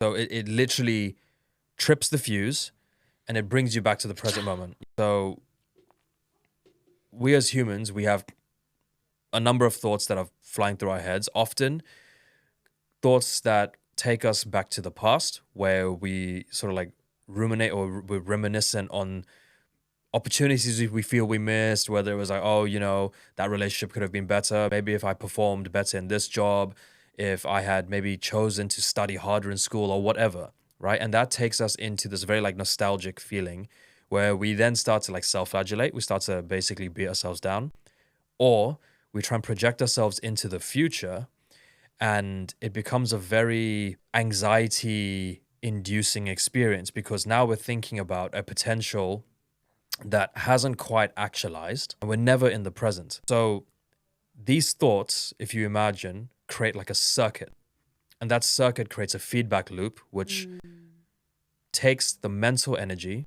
So it literally trips the fuse and it brings you back to the present moment. So we as humans, we have a number of thoughts that are flying through our heads, often thoughts that take us back to the past, where we sort of like ruminate or we're reminiscent on opportunities we feel we missed, whether it was like, oh, that relationship could have been better. Maybe if I performed better in this job, if I had maybe chosen to study harder in school or whatever, right? And that takes us into this very like nostalgic feeling where we then start to like self-flagellate. We start to basically beat ourselves down, or we try and project ourselves into the future, and it becomes a very anxiety inducing experience because now we're thinking about a potential that hasn't quite actualized and we're never in the present. So these thoughts, if you imagine, create like a circuit, and that circuit creates a feedback loop which takes the mental energy.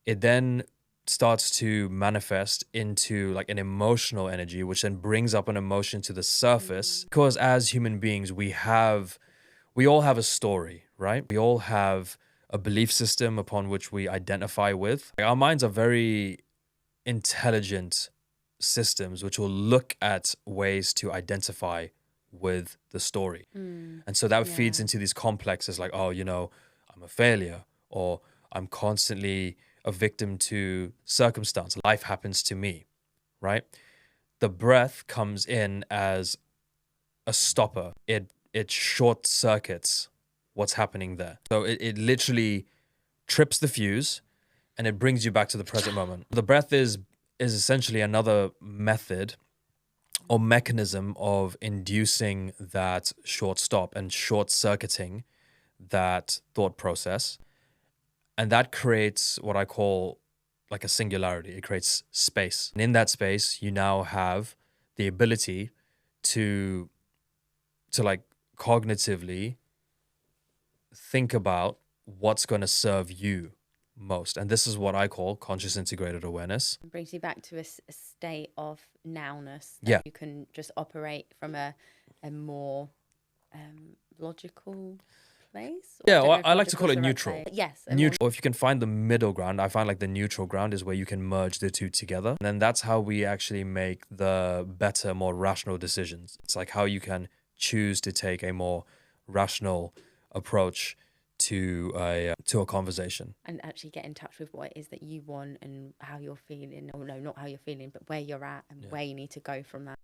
It then starts to manifest into like an emotional energy, which then brings up an emotion to the surface. Because as human beings, we all have a story, right? We all have a belief system upon which we identify with. Like, our minds are very intelligent systems which will look at ways to identify with the story. And so that feeds into these complexes like, oh, I'm a failure, or I'm constantly a victim to circumstance. Life happens to me, right? The breath comes in as a stopper. It short circuits what's happening there. So it literally trips the fuse and it brings you back to the present moment. The breath is essentially another method or mechanism of inducing that short stop and short circuiting that thought process. And that creates what I call like a singularity. It creates space. And in that space, you now have the ability to like cognitively think about what's going to serve you most. And this is what I call conscious integrated awareness. It brings you back to a state of nowness that Yeah. you can just operate from a more logical place. Yeah, don't know well, if I like to call logical's it the right neutral. place. Yes, Neutral. Or if you can find the middle ground, I find like the neutral ground is where you can merge the two together. And then that's how we actually make the better, more rational decisions. It's like how you can choose to take a more rational approach to a conversation. And actually get in touch with what it is that you want and how you're feeling. Oh no, not how you're feeling, but where you're at and where you need to go from that.